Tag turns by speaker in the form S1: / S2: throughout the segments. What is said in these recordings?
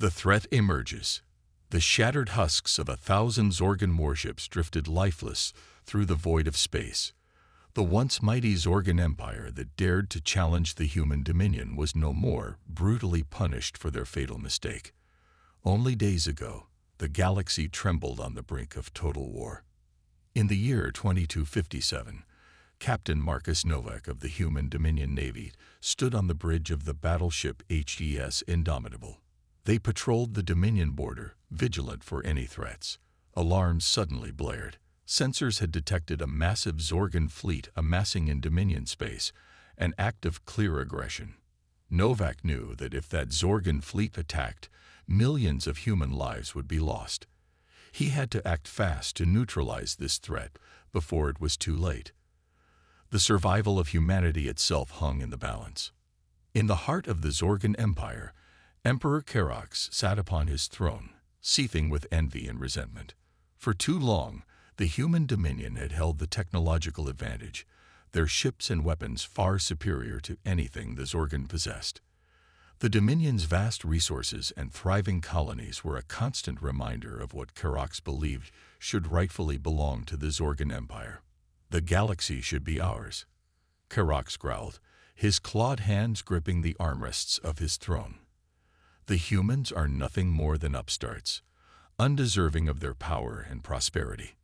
S1: The threat emerges. The shattered husks of 1,000 Zorgon warships drifted lifeless through the void of space. The once mighty Zorgon Empire that dared to challenge the human dominion was no more, brutally punished for their fatal mistake. Only days ago, the galaxy trembled on the brink of total war. In the year 2257, Captain Marcus Novak of the Human Dominion Navy stood on the bridge of the battleship HFY Indomitable. They patrolled the Dominion border, vigilant for any threats. Alarms suddenly blared. Sensors had detected a massive Zorgon fleet amassing in Dominion space, an act of clear aggression. Novak knew that if that Zorgon fleet attacked, millions of human lives would be lost. He had to act fast to neutralize this threat before it was too late. The survival of humanity itself hung in the balance. In the heart of the Zorgon Empire, Emperor Kerox sat upon his throne, seething with envy and resentment. For too long, the human dominion had held the technological advantage, their ships and weapons far superior to anything the Zorgon possessed. The Dominion's vast resources and thriving colonies were a constant reminder of what Kerox believed should rightfully belong to the Zorgon Empire. The galaxy should be ours, Kerox growled, his clawed hands gripping the armrests of his throne. The humans are nothing more than upstarts, undeserving of their power and prosperity.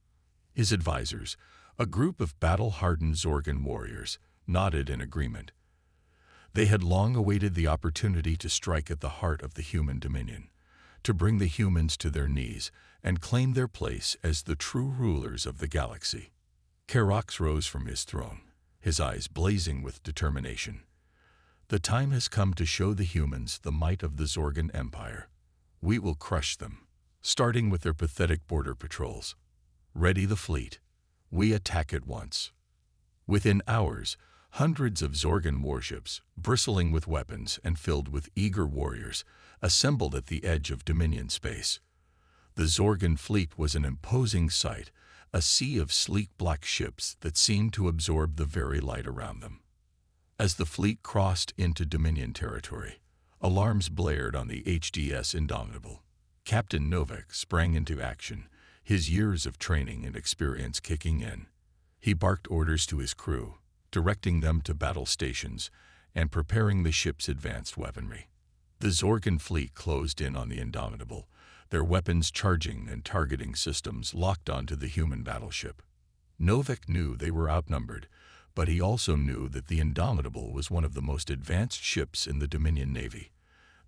S1: His advisors, a group of battle-hardened Zorgon warriors, nodded in agreement. They had long awaited the opportunity to strike at the heart of the human dominion, to bring the humans to their knees and claim their place as the true rulers of the galaxy. Kerox rose from his throne, his eyes blazing with determination. The time has come to show the humans the might of the Zorgon Empire. We will crush them, starting with their pathetic border patrols. Ready the fleet. We attack at once. Within hours, hundreds of Zorgon warships, bristling with weapons and filled with eager warriors, assembled at the edge of Dominion space. The Zorgon fleet was an imposing sight, a sea of sleek black ships that seemed to absorb the very light around them. As the fleet crossed into Dominion territory, alarms blared on the HFY Indomitable. Captain Novak sprang into action, his years of training and experience kicking in. He barked orders to his crew, directing them to battle stations and preparing the ship's advanced weaponry. The Zorgon fleet closed in on the Indomitable, their weapons charging and targeting systems locked onto the human battleship. Novak knew they were outnumbered, but he also knew that the Indomitable was one of the most advanced ships in the Dominion Navy.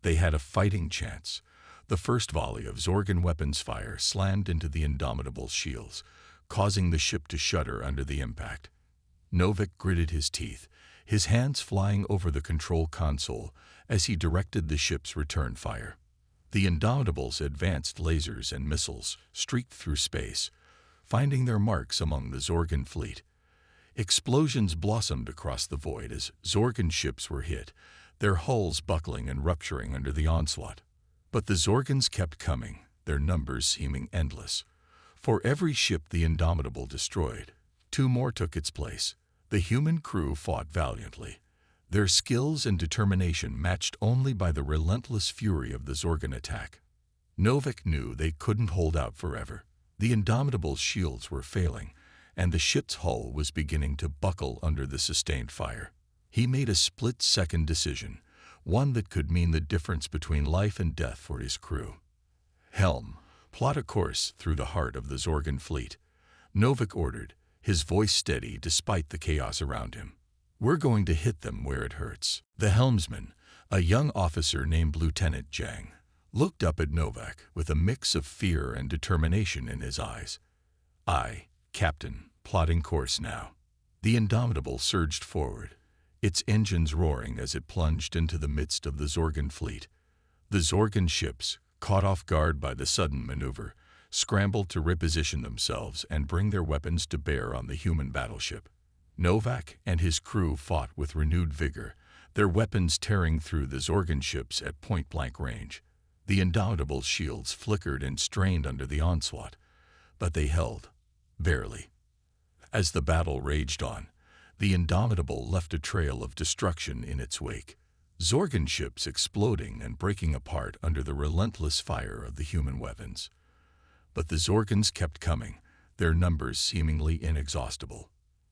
S1: They had a fighting chance. The first volley of Zorgon weapons fire slammed into the Indomitable's shields, causing the ship to shudder under the impact. Novak gritted his teeth, his hands flying over the control console as he directed the ship's return fire. The Indomitable's advanced lasers and missiles streaked through space, finding their marks among the Zorgon fleet. Explosions blossomed across the void as Zorgon ships were hit, their hulls buckling and rupturing under the onslaught. But the Zorgons kept coming, their numbers seeming endless. For every ship the Indomitable destroyed, two more took its place. The human crew fought valiantly, their skills and determination matched only by the relentless fury of the Zorgon attack. Novak knew they couldn't hold out forever. The Indomitable's shields were failing, and the ship's hull was beginning to buckle under the sustained fire. He made a split-second decision, one that could mean the difference between life and death for his crew. "Helm, plot a course through the heart of the Zorgon fleet," Novak ordered, his voice steady despite the chaos around him. "We're going to hit them where it hurts." The helmsman, a young officer named Lieutenant Jang, looked up at Novak with a mix of fear and determination in his eyes. "Aye, Captain, plotting course now." The Indomitable surged forward, its engines roaring as it plunged into the midst of the Zorgon fleet. The Zorgon ships, caught off guard by the sudden maneuver, scrambled to reposition themselves and bring their weapons to bear on the human battleship. Novak and his crew fought with renewed vigor, their weapons tearing through the Zorgon ships at point-blank range. The Indomitable's shields flickered and strained under the onslaught, but they held, barely. As the battle raged on, the Indomitable left a trail of destruction in its wake. Zorgan ships exploding and breaking apart under the relentless fire of the human weapons. But the Zorgans kept coming, their numbers seemingly inexhaustible.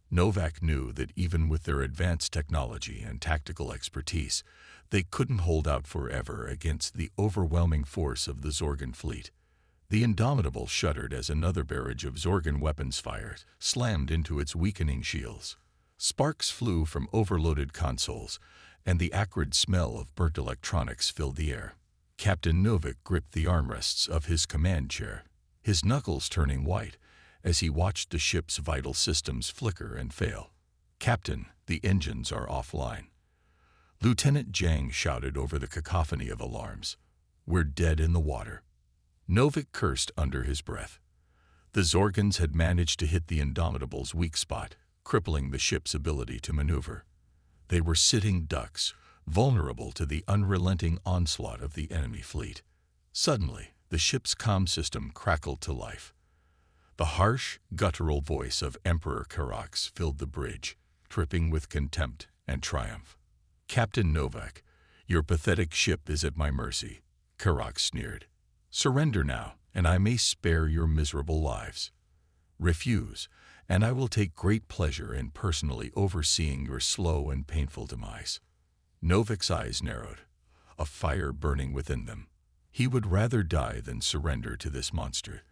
S1: Novak knew that even with their advanced technology and tactical expertise, they couldn't hold out forever against the overwhelming force of the Zorgan fleet. The Indomitable shuddered as another barrage of Zorgan weapons fire slammed into its weakening shields. Sparks flew from overloaded consoles, and the acrid smell of burnt electronics filled the air. Captain Novak gripped the armrests of his command chair, his knuckles turning white as he watched the ship's vital systems flicker and fail. "Captain, the engines are offline." Lieutenant Zhang shouted over the cacophony of alarms. "We're dead in the water." Novak cursed under his breath. The Zorgans had managed to hit the Indomitable's weak spot, crippling the ship's ability to maneuver. They were sitting ducks, vulnerable to the unrelenting onslaught of the enemy fleet. Suddenly, the ship's comm system crackled to life. The harsh, guttural voice of Emperor Karax filled the bridge, dripping with contempt and triumph. "Captain Novak, your pathetic ship is at my mercy," Karax sneered. "Surrender now, and I may spare your miserable lives. Refuse, and I will take great pleasure in personally overseeing your slow and painful demise." Novak's eyes narrowed, a fire burning within them. He would rather die than surrender to this monster,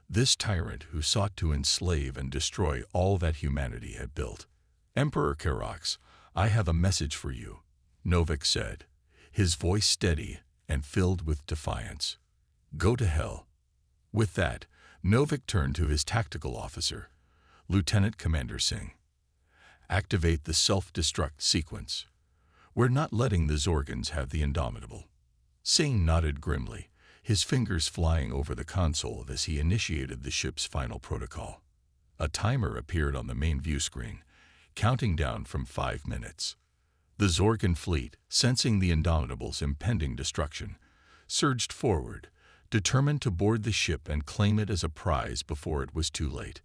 S1: this tyrant who sought to enslave and destroy all that humanity had built. "Emperor Karax, I have a message for you," Novak said, his voice steady and filled with defiance. "Go to hell." With that, Novak turned to his tactical officer, Lieutenant Commander Singh. "Activate the self-destruct sequence. We're not letting the Zorgans have the Indomitable." Singh nodded grimly, his fingers flying over the console as he initiated the ship's final protocol. A timer appeared on the main view screen, counting down from 5 minutes. The Zorgan fleet, sensing the Indomitable's impending destruction, surged forward, determined to board the ship and claim it as a prize before it was too late.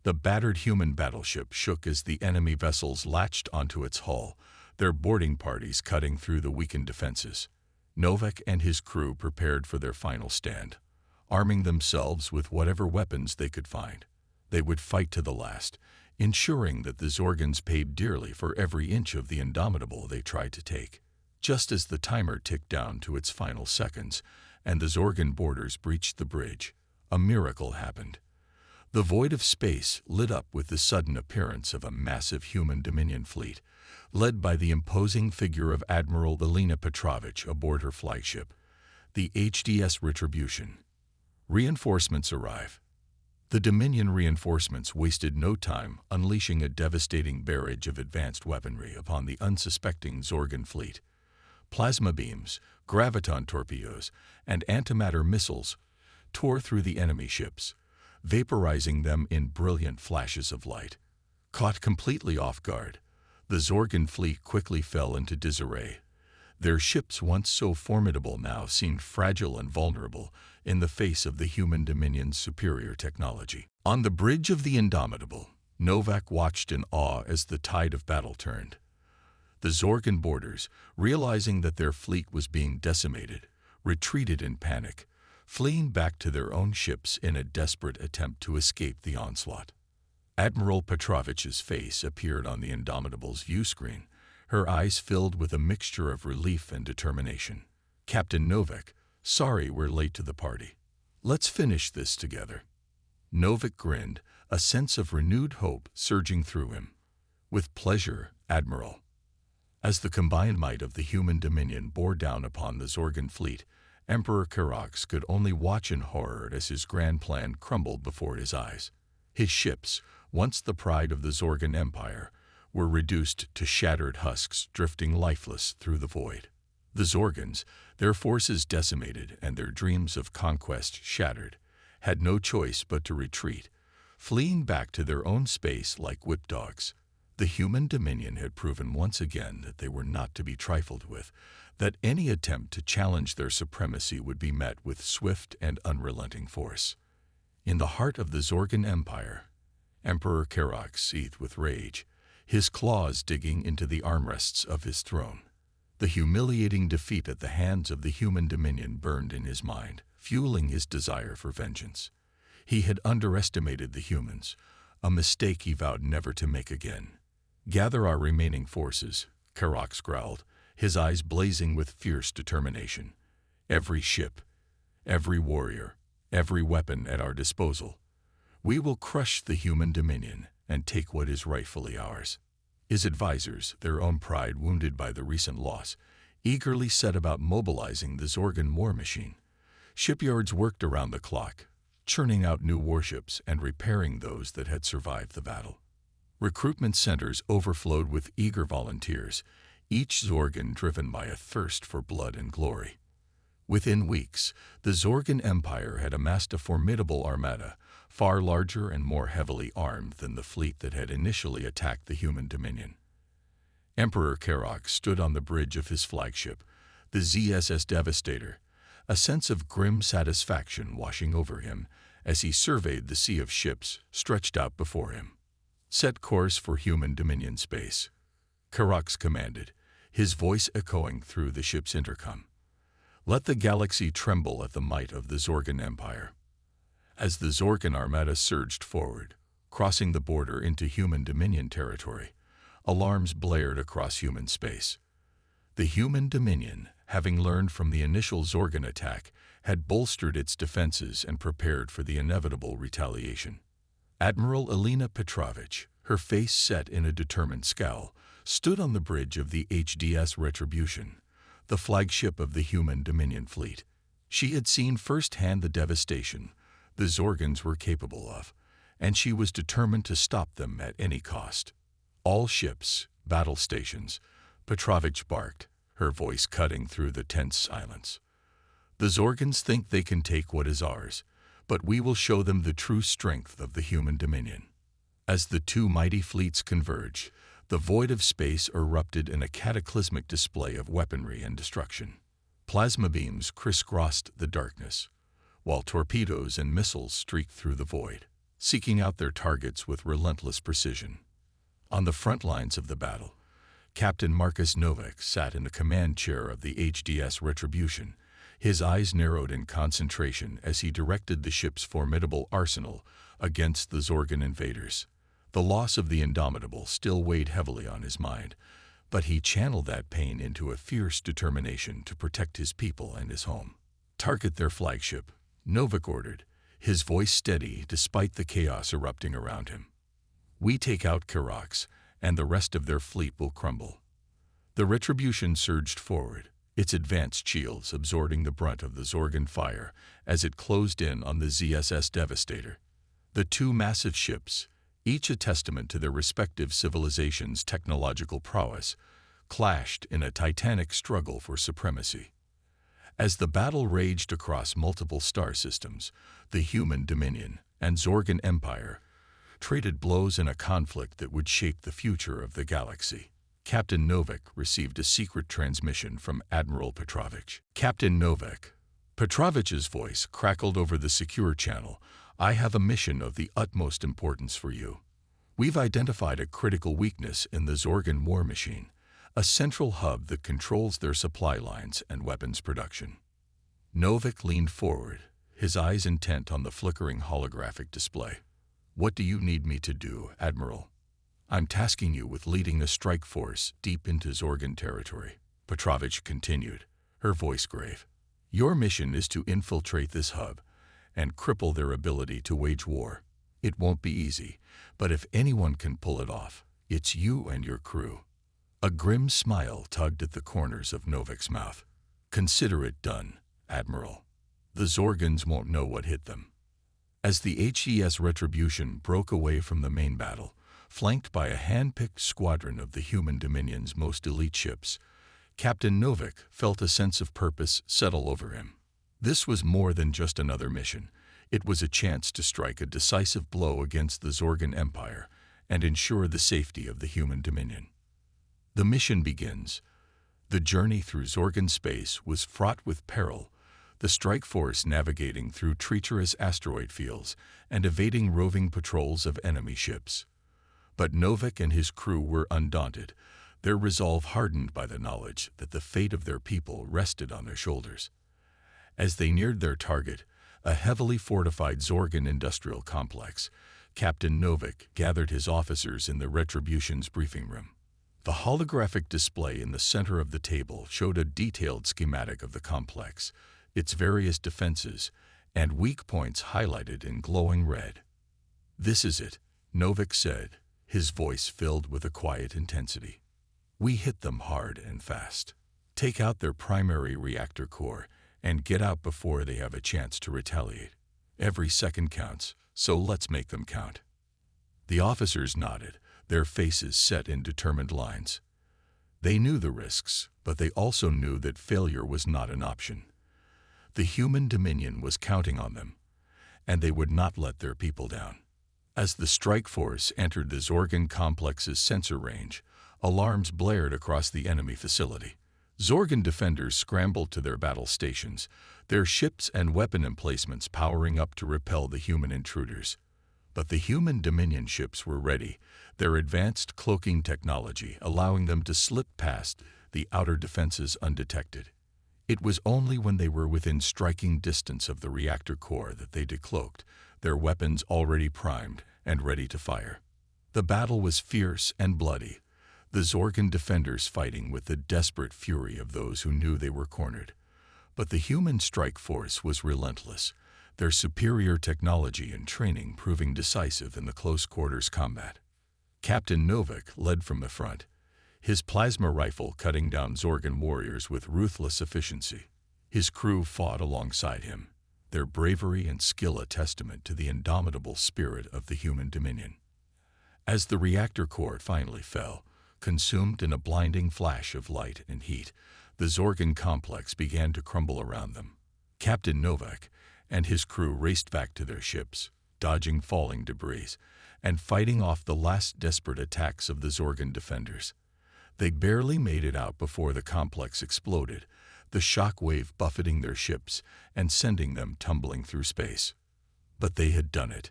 S1: The battered human battleship shook as the enemy vessels latched onto its hull, their boarding parties cutting through the weakened defenses. Novak and his crew prepared for their final stand, arming themselves with whatever weapons they could find. They would fight to the last, ensuring that the Zorgans paid dearly for every inch of the Indomitable they tried to take. Just as the timer ticked down to its final seconds and the Zorgan boarders breached the bridge, a miracle happened. The void of space lit up with the sudden appearance of a massive human Dominion fleet, led by the imposing figure of Admiral Elena Petrovich aboard her flagship, the HDS Retribution. Reinforcements arrive. The Dominion reinforcements wasted no time unleashing a devastating barrage of advanced weaponry upon the unsuspecting Zorgan fleet. Plasma beams, graviton torpedoes, and antimatter missiles tore through the enemy ships, vaporizing them in brilliant flashes of light. Caught completely off guard, the Zorgan fleet quickly fell into disarray. Their ships, once so formidable, now seemed fragile and vulnerable in the face of the human Dominion's superior technology. On the bridge of the Indomitable, Novak watched in awe as the tide of battle turned. The Zorgan boarders, realizing that their fleet was being decimated, retreated in panic, fleeing back to their own ships in a desperate attempt to escape the onslaught. Admiral Petrovich's face appeared on the Indomitable's view screen, her eyes filled with a mixture of relief and determination. "Captain Novak, sorry we're late to the party. Let's finish this together." Novak grinned, a sense of renewed hope surging through him. "With pleasure, Admiral." As the combined might of the human Dominion bore down upon the Zorgan fleet, Emperor Karax could only watch in horror as his grand plan crumbled before his eyes. His ships, once the pride of the Zorgan Empire, were reduced to shattered husks drifting lifeless through the void. The Zorgans, their forces decimated and their dreams of conquest shattered, had no choice but to retreat, fleeing back to their own space like whipped dogs. The human Dominion had proven once again that they were not to be trifled with, that any attempt to challenge their supremacy would be met with swift and unrelenting force. In the heart of the Zorgan Empire, Emperor Karax seethed with rage, his claws digging into the armrests of his throne. The humiliating defeat at the hands of the human dominion burned in his mind, fueling his desire for vengeance. He had underestimated the humans, a mistake he vowed never to make again. "Gather our remaining forces," Karox growled, his eyes blazing with fierce determination. "Every ship, every warrior, every weapon at our disposal. We will crush the human dominion and take what is rightfully ours." His advisors, their own pride wounded by the recent loss, eagerly set about mobilizing the Zorgan war machine. Shipyards worked around the clock, churning out new warships and repairing those that had survived the battle. Recruitment centers overflowed with eager volunteers, each Zorgan driven by a thirst for blood and glory. Within weeks, the Zorgan Empire had amassed a formidable armada, far larger and more heavily armed than the fleet that had initially attacked the human dominion. Emperor Karox stood on the bridge of his flagship, the ZSS Devastator, a sense of grim satisfaction washing over him as he surveyed the sea of ships stretched out before him. "Set course for human dominion space," Karox commanded, his voice echoing through the ship's intercom. "Let the galaxy tremble at the might of the Zorgan Empire." As the Zorgan armada surged forward, crossing the border into human dominion territory, alarms blared across human space. The human dominion, having learned from the initial Zorgan attack, had bolstered its defenses and prepared for the inevitable retaliation. Admiral Elena Petrovich, her face set in a determined scowl, stood on the bridge of the HDS Retribution, the flagship of the human dominion fleet. She had seen firsthand the devastation the Zorgans were capable of, and she was determined to stop them at any cost. "All ships, battle stations," Petrovich barked, her voice cutting through the tense silence. "The Zorgans think they can take what is ours, but we will show them the true strength of the human dominion." As the two mighty fleets converged, the void of space erupted in a cataclysmic display of weaponry and destruction. Plasma beams crisscrossed the darkness, while torpedoes and missiles streaked through the void, seeking out their targets with relentless precision. On the front lines of the battle, Captain Marcus Novak sat in the command chair of the HDS Retribution, his eyes narrowed in concentration as he directed the ship's formidable arsenal against the Zorgan invaders. The loss of the Indomitable still weighed heavily on his mind, but he channeled that pain into a fierce determination to protect his people and his home. "Target their flagship," Novak ordered, his voice steady despite the chaos erupting around him. "We take out Karox, and the rest of their fleet will crumble." The Retribution surged forward, its advanced shields absorbing the brunt of the Zorgan fire as it closed in on the ZSS Devastator. The two massive ships, each a testament to their respective civilizations' technological prowess, clashed in a titanic struggle for supremacy. As the battle raged across multiple star systems, the human dominion and Zorgan Empire traded blows in a conflict that would shape the future of the galaxy. Captain Novak received a secret transmission from Admiral Petrovich. "Captain Novak," Petrovich's voice crackled over the secure channel, "I have a mission of the utmost importance for you. We've identified a critical weakness in the Zorgan war machine, a central hub that controls their supply lines and weapons production." Novak leaned forward, his eyes intent on the flickering holographic display. "What do you need me to do, Admiral?" "I'm tasking you with leading a strike force deep into Zorgan territory," Petrovich continued, her voice grave. "Your mission is to infiltrate this hub and cripple their ability to wage war. It won't be easy, but if anyone can pull it off, it's you and your crew." A grim smile tugged at the corners of Novak's mouth. "Consider it done, Admiral. The Zorgans won't know what hit them." As the HES Retribution broke away from the main battle, flanked by a hand-picked squadron of the human dominion's most elite ships, Captain Novak felt a sense of purpose settle over him. This was more than just another mission. It was a chance to strike a decisive blow against the Zorgan Empire and ensure the safety of the human dominion. The mission begins. The journey through Zorgan space was fraught with peril, the strike force navigating through treacherous asteroid fields and evading roving patrols of enemy ships. But Novak and his crew were undaunted. their resolve hardened by the knowledge that the fate of their people rested on their shoulders. As they neared their target, a heavily fortified Zorgan industrial complex, Captain Novak gathered his officers in the Retribution's briefing room. The holographic display in the center of the table showed a detailed schematic of the complex, its various defenses, and weak points highlighted in glowing red. "This is it," Novak said, his voice filled with a quiet intensity. "We hit them hard and fast. Take out their primary reactor core and get out before they have a chance to retaliate. Every second counts, so let's make them count." The officers nodded, their faces set in determined lines. They knew the risks, but they also knew that failure was not an option. The human dominion was counting on them, and they would not let their people down. As the strike force entered the Zorgan complex's sensor range, alarms blared across the enemy facility. Zorgan defenders scrambled to their battle stations, their ships and weapon emplacements powering up to repel the human intruders. But the human Dominion ships were ready, their advanced cloaking technology allowing them to slip past the outer defenses undetected. It was only when they were within striking distance of the reactor core that they decloaked, their weapons already primed and ready to fire. The battle was fierce and bloody, the Zorgan defenders fighting with the desperate fury of those who knew they were cornered. But the human strike force was relentless, their superior technology and training proving decisive in the close-quarters combat. Captain Novak led from the front, his plasma rifle cutting down Zorgan warriors with ruthless efficiency. His crew fought alongside him, their bravery and skill a testament to the indomitable spirit of the human dominion. As the reactor core finally fell, consumed in a blinding flash of light and heat, the Zorgan complex began to crumble around them. Captain Novak and his crew raced back to their ships, dodging falling debris, and fighting off the last desperate attacks of the Zorgan defenders. They barely made it out before the complex exploded, the shock wave buffeting their ships and sending them tumbling through space. But they had done it.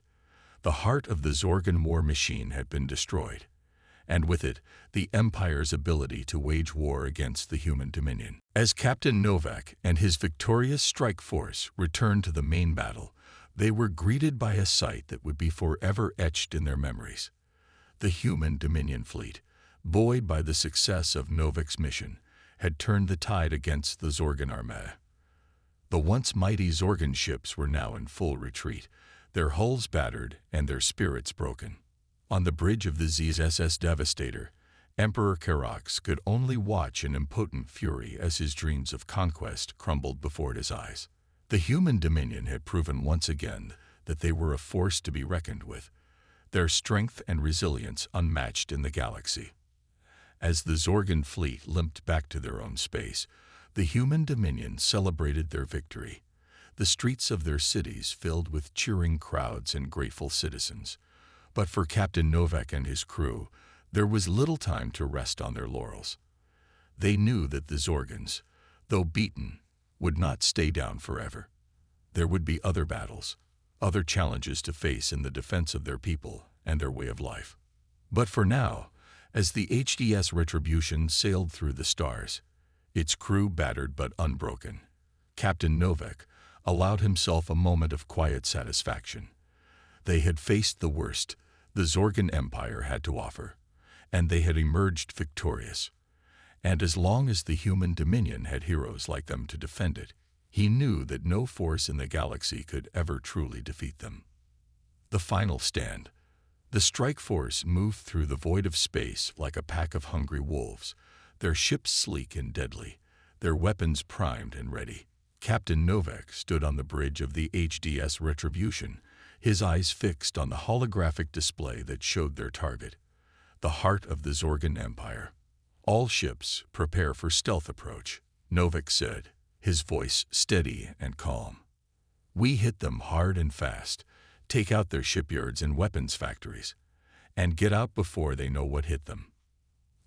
S1: The heart of the Zorgan war machine had been destroyed, and with it, the Empire's ability to wage war against the human dominion. As Captain Novak and his victorious strike force returned to the main battle, they were greeted by a sight that would be forever etched in their memories. The human Dominion fleet, buoyed by the success of Novak's mission, had turned the tide against the Zorgan armada. The once mighty Zorgan ships were now in full retreat, their hulls battered and their spirits broken. On the bridge of the ZSS Devastator, Emperor Karax could only watch in impotent fury as his dreams of conquest crumbled before his eyes. The human Dominion had proven once again that they were a force to be reckoned with, their strength and resilience unmatched in the galaxy. As the Zorgan fleet limped back to their own space, the human Dominion celebrated their victory, the streets of their cities filled with cheering crowds and grateful citizens. But for Captain Novak and his crew, there was little time to rest on their laurels. They knew that the Zorgans, though beaten, would not stay down forever. There would be other battles, other challenges to face in the defense of their people and their way of life. But for now, as the HDS Retribution sailed through the stars, its crew battered but unbroken, Captain Novak allowed himself a moment of quiet satisfaction. They had faced the worst the Zorgan Empire had to offer, and they had emerged victorious. And as long as the human Dominion had heroes like them to defend it, he knew that no force in the galaxy could ever truly defeat them. The final stand. The strike force moved through the void of space like a pack of hungry wolves, their ships sleek and deadly, their weapons primed and ready. Captain Novak stood on the bridge of the HDS Retribution, his eyes fixed on the holographic display that showed their target, the heart of the Zorgan Empire. "All ships prepare for stealth approach," Novak said, his voice steady and calm. "We hit them hard and fast, take out their shipyards and weapons factories, and get out before they know what hit them."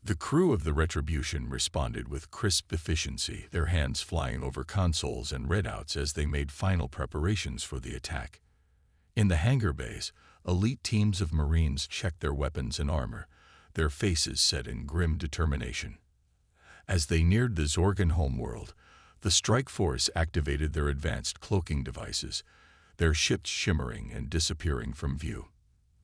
S1: The crew of the Retribution responded with crisp efficiency, their hands flying over consoles and readouts as they made final preparations for the attack. In the hangar bays, elite teams of Marines checked their weapons and armor, their faces set in grim determination. As they neared the Zorgan homeworld, the strike force activated their advanced cloaking devices, their ships shimmering and disappearing from view.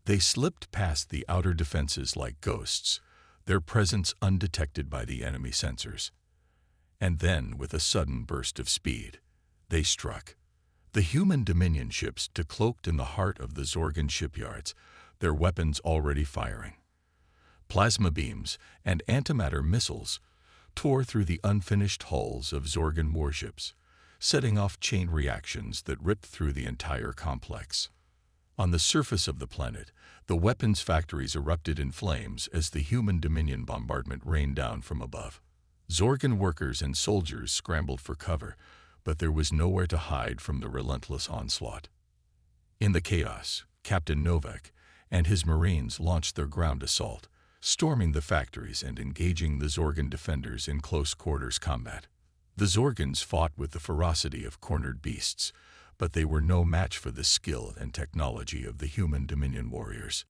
S1: They slipped past the outer defenses like ghosts, their presence undetected by the enemy sensors. And then, with a sudden burst of speed, they struck. The human Dominion ships decloaked in the heart of the Zorgan shipyards, their weapons already firing. Plasma beams and antimatter missiles tore through the unfinished hulls of Zorgan warships, setting off chain reactions that ripped through the entire complex. On the surface of the planet, the weapons factories erupted in flames as the human Dominion bombardment rained down from above. Zorgan workers and soldiers scrambled for cover, but there was nowhere to hide from the relentless onslaught. In the chaos, Captain Novak and his Marines launched their ground assault, storming the factories and engaging the Zorgan defenders in close-quarters combat. The Zorgans fought with the ferocity of cornered beasts, but they were no match for the skill and technology of the human Dominion warriors.